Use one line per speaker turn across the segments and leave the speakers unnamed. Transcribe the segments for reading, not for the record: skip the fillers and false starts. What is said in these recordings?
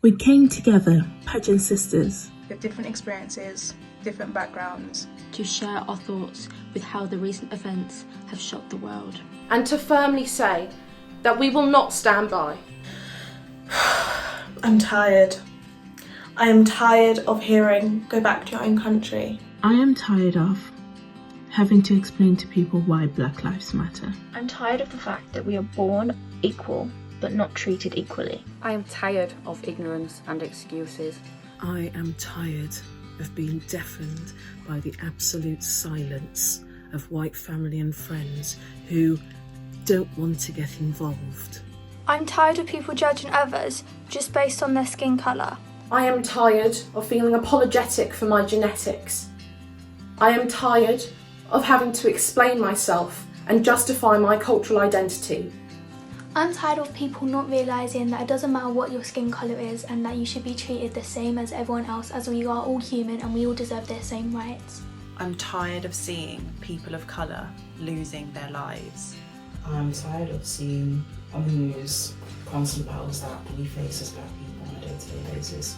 We came together, pageant sisters,
with different experiences, different backgrounds,
to share our thoughts with how the recent events have shocked the world.
And to firmly say that we will not stand by.
I'm tired. I am tired of hearing "go back to your own country."
I am tired of having to explain to people why Black Lives Matter.
I'm tired of the fact that we are born equal but not treated equally.
I am tired of ignorance and excuses.
I am tired of being deafened by the absolute silence of white family and friends who don't want to get involved.
I'm tired of people judging others just based on their skin colour.
I am tired of feeling apologetic for my genetics. I am tired of having to explain myself and justify my cultural identity.
I'm tired of people not realising that it doesn't matter what your skin colour is and that you should be treated the same as everyone else, as we are all human and we all deserve their same rights.
I'm tired of seeing people of colour losing their lives.
I'm tired of seeing on the news constant battles that we face as Black people on a day-to-day basis.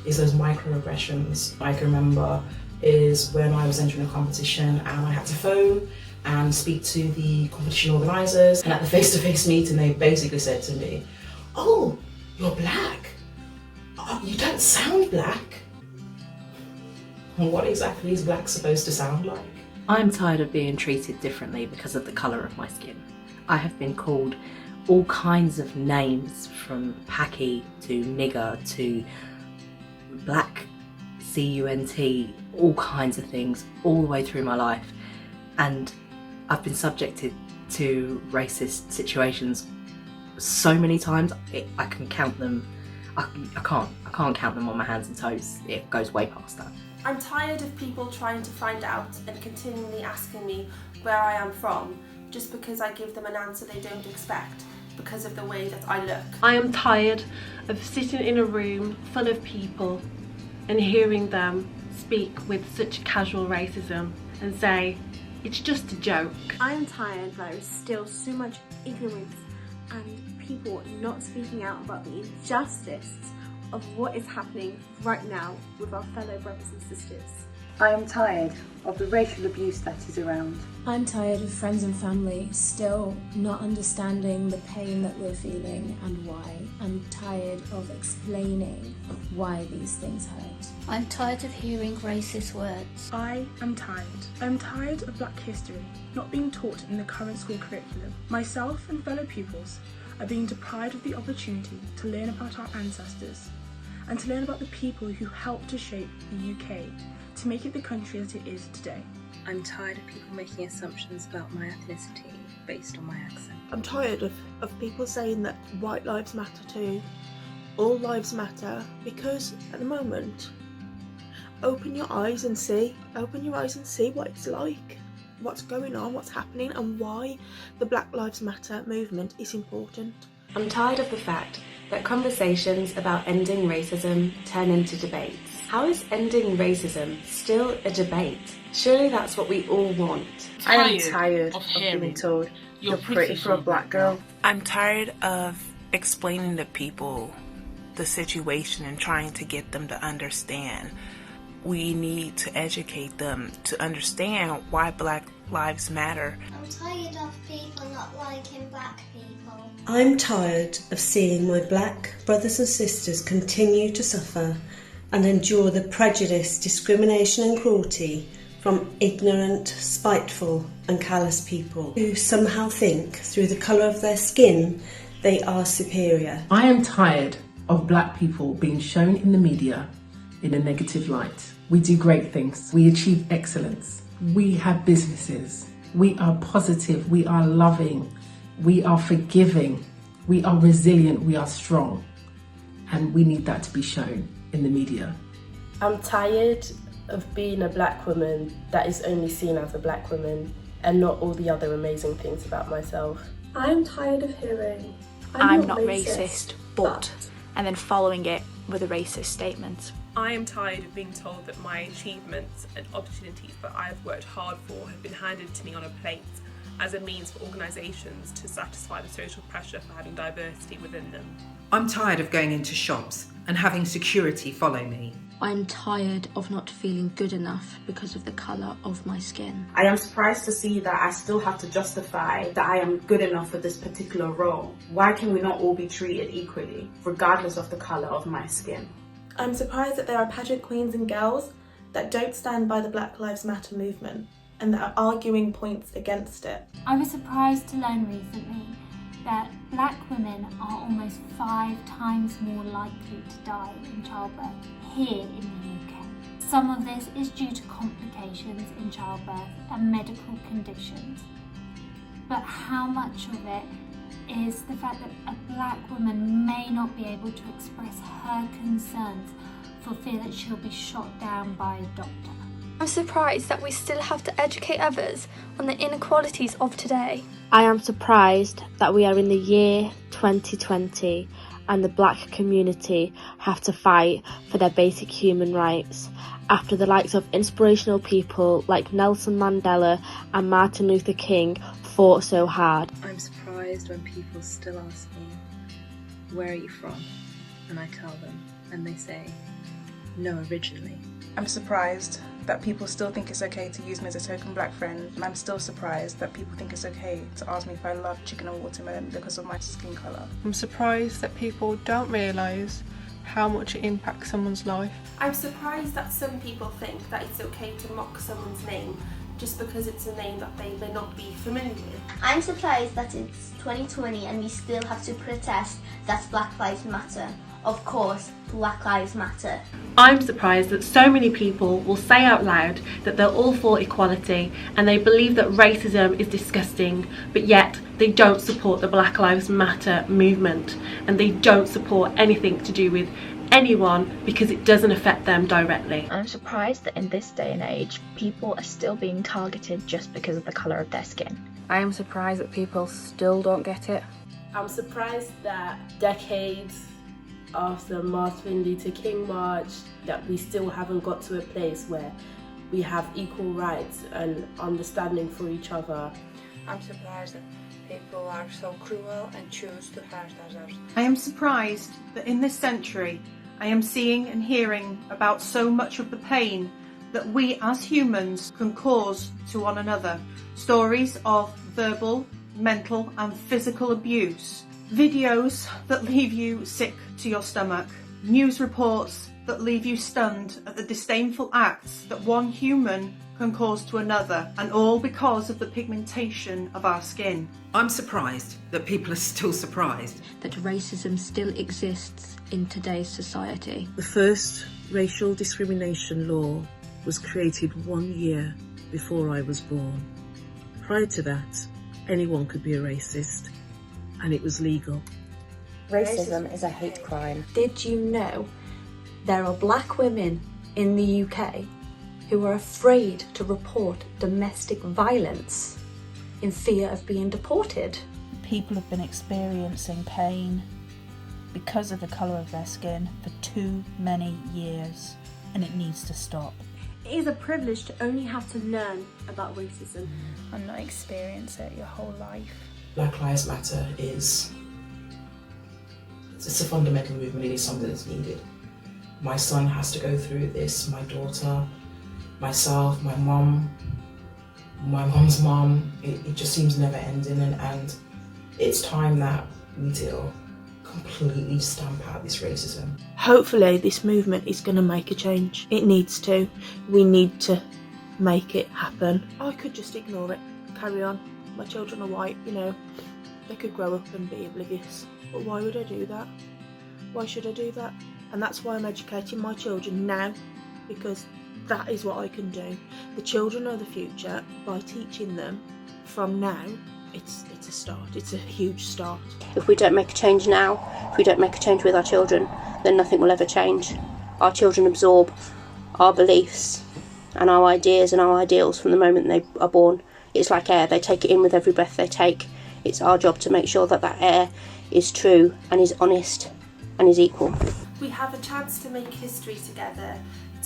It's those microaggressions. I can remember is when I was entering a competition and I had to phone and speak to the competition organisers, and at the face-to-face meeting they basically said to me, "Oh, you're Black? Oh, you don't sound Black." What exactly is Black supposed to sound like?
I'm tired of being treated differently because of the colour of my skin. I have been called all kinds of names, from Paki to nigger to black, CUNT, all kinds of things all the way through my life. And I've been subjected to racist situations so many times, I can count them. I can't count them on my hands and toes. It goes way past that.
I'm tired of people trying to find out and continually asking me where I am from just because I give them an answer they don't expect because of the way that I look.
I am tired of sitting in a room full of people and hearing them speak with such casual racism and say, "It's just a joke."
I am tired that there is still so much ignorance and people not speaking out about the injustice of what is happening right now with our fellow brothers and sisters.
I am tired of the racial abuse that is around.
I'm tired of friends and family still not understanding the pain that we're feeling and why. I'm tired of explaining why these things hurt.
I'm tired of hearing racist words.
I am tired. I'm tired of Black history not being taught in the current school curriculum. Myself and fellow pupils are being deprived of the opportunity to learn about our ancestors and to learn about the people who helped to shape the UK to make it the country that it is today.
I'm tired of people making assumptions about my ethnicity based on my accent.
I'm tired of people saying that white lives matter too. All lives matter, because at the moment, open your eyes and see what it's like, what's going on, what's happening, and why the Black Lives Matter movement is important.
I'm tired of the fact that conversations about ending racism turn into debates. How is ending racism still a debate? Surely that's what we all want.
I am tired of being told you're pretty for a Black girl.
I'm tired of explaining to people the situation and trying to get them to understand. We need to educate them to understand why Black Lives Matter.
I'm tired of people not liking Black people.
I'm tired of seeing my Black brothers and sisters continue to suffer and endure the prejudice, discrimination and cruelty from ignorant, spiteful and callous people who somehow think through the colour of their skin they are superior.
I am tired of Black people being shown in the media in a negative light. We do great things. We achieve excellence. We have businesses. We are positive. We are loving. We are forgiving. We are resilient. We are strong. And we need that to be shown in the media.
I'm tired of being a Black woman that is only seen as a Black woman and not all the other amazing things about myself.
I'm tired of hearing
I'm not racist, but, and then following it with a racist statement.
I am tired of being told that my achievements and opportunities that I have worked hard for have been handed to me on a plate as a means for organisations to satisfy the social pressure for having diversity within them.
I'm tired of going into shops and having security follow me.
I'm tired of not feeling good enough because of the colour of my skin.
I am surprised to see that I still have to justify that I am good enough for this particular role. Why can we not all be treated equally, regardless of the colour of my skin?
I'm surprised that there are pageant queens and girls that don't stand by the Black Lives Matter movement and that are arguing points against it.
I was surprised to learn recently that black women are almost 5 times more likely to die in childbirth here in the UK. Some of this is due to complications in childbirth and medical conditions, but how much of it is the fact that a black woman may not be able to express her concerns for fear that she'll be shot down by a doctor. I'm surprised that we still have to educate others on the inequalities of today.
I am surprised that we are in the year 2020 and the black community have to fight for their basic human rights after the likes of inspirational people like Nelson Mandela and Martin Luther King fought so hard.
I'm surprised when people still ask me, where are you from? And I tell them, and they say, no, originally.
I'm surprised that people still think it's okay to use me as a token black friend. I'm still surprised that people think it's okay to ask me if I love chicken and watermelon because of my skin colour.
I'm surprised that people don't realise how much it impacts someone's life.
I'm surprised that some people think that it's okay to mock someone's name just because it's a name that they may not be familiar with.
I'm surprised that it's 2020 and we still have to protest that Black Lives Matter. Of course, Black Lives Matter.
I'm surprised that so many people will say out loud that they're all for equality and they believe that racism is disgusting, but yet they don't support the Black Lives Matter movement and they don't support anything to do with anyone because it doesn't affect them directly.
I'm surprised that in this day and age, people are still being targeted just because of the colour of their skin.
I am surprised that people still don't get it.
I'm surprised that decades after Martin Luther King March that we still haven't got to a place where we have equal rights and understanding for each other.
I'm surprised that people are so cruel and choose to hurt others.
I am surprised that in this century I am seeing and hearing about so much of the pain that we as humans can cause to one another. Stories of verbal, mental and physical abuse. Videos that leave you sick to your stomach. News reports that leave you stunned at the disdainful acts that one human can cause to another, and all because of the pigmentation of our skin.
I'm surprised that people are still surprised
that racism still exists in today's society.
The first racial discrimination law was created 1 year before I was born. Prior to that, anyone could be a racist, and it was legal.
Racism is a hate crime.
Did you know there are black women in the UK who are afraid to report domestic violence in fear of being deported?
People have been experiencing pain because of the colour of their skin for too many years, and it needs to stop.
It is a privilege to only have to learn about racism
and not experience it your whole life.
Black Lives Matter it's a fundamental movement. It is something that's needed. My son has to go through this, my daughter, myself, my mum, my mum's mum. It just seems never ending, and it's time that we deal completely stamp out this racism.
Hopefully this movement is going to make a change. It needs to. We need to make it happen. I could just ignore it, carry on. My children are white, you know, they could grow up and be oblivious. But why would I do that? Why should I do that? And that's why I'm educating my children now, because that is what I can do. The children are the future. By teaching them from now, it's a start. It's a huge start.
If we don't make a change now, if we don't make a change with our children, then nothing will ever change. Our children absorb our beliefs and our ideas and our ideals from the moment they are born. It's like air, they take it in with every breath they take. It's our job to make sure that that air is true and is honest and is equal.
We have a chance to make history together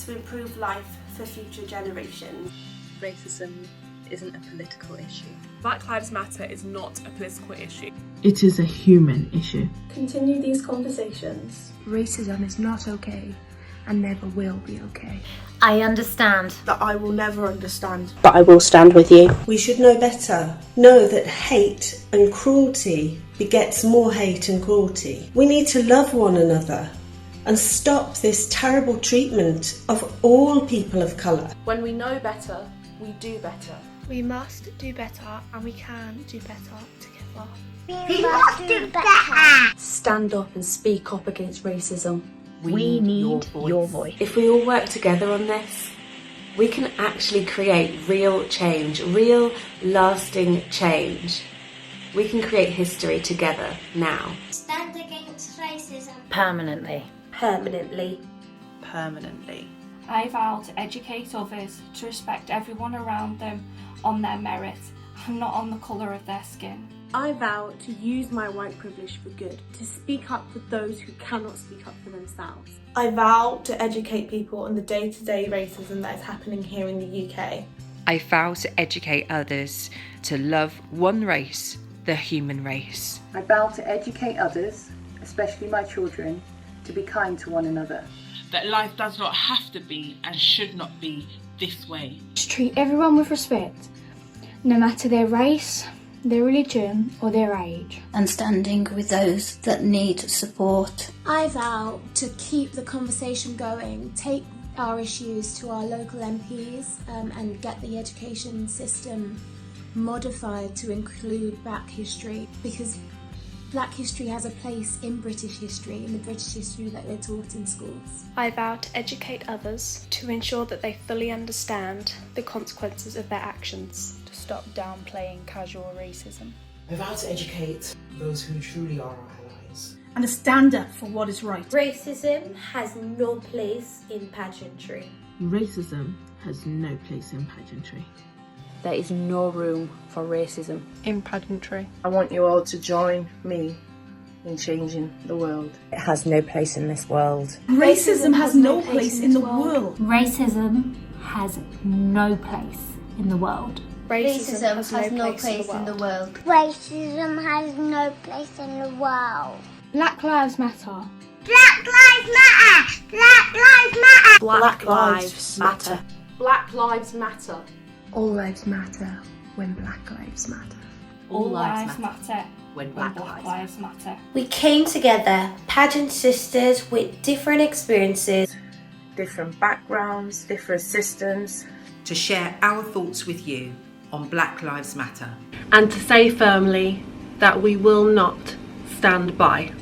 to improve life for future generations.
Racism isn't a political issue.
Black Lives Matter is not a political issue.
It is a human issue.
Continue these conversations.
Racism is not okay and never will be okay.
I understand.
That I will never understand.
But I will stand with you.
We should know better. Know that hate and cruelty begets more hate and cruelty. We need to love one another and stop this terrible treatment of all people of colour.
When we know better, we do better.
We must do better, and we can do better together.
We must do better. Stand up and speak up against racism.
We need your voice.
If we all work together on this, we can actually create real change, real lasting change. We can create history together now.
Stand against racism.
Permanently. Permanently.
Permanently.
I vow to educate others to respect everyone around them on their merit and not on the colour of their skin.
I vow to use my white privilege for good, to speak up for those who cannot speak up for themselves.
I vow to educate people on the day-to-day racism that is happening here in the UK.
I vow to educate others to love one race, the human race.
I vow to educate others, especially my children, to be kind to one another.
That life does not have to be and should not be this way.
To treat everyone with respect, no matter their race, their religion or their age.
And standing with those that need support.
I vow to keep the conversation going, take our issues to our local MPs and get the education system modified to include Black history, because Black history has a place in British history, in the British history that we're taught in schools.
I vow to educate others to ensure that they fully understand the consequences of their actions.
To stop downplaying casual racism.
I vow to educate those who truly are our allies.
And to stand up for what is right.
Racism has no place in pageantry.
Racism has no place in pageantry.
There is no room for racism
in pageantry.
I want you all to join me in changing the world.
It has no place in this world.
Racism has no place in the world.
Racism has no place in the world.
Racism has no place in the world.
Racism has no place in the world.
Black Lives Matter.
Black Lives Matter! Black Lives Matter!
Black Lives Matter.
Black Lives Matter.
All lives matter when Black Lives Matter.
All lives matter
when Black
Lives Matter.
We came together, pageant sisters with different experiences,
different backgrounds, different systems,
to share our thoughts with you on Black Lives Matter.
And to say firmly that we will not stand by.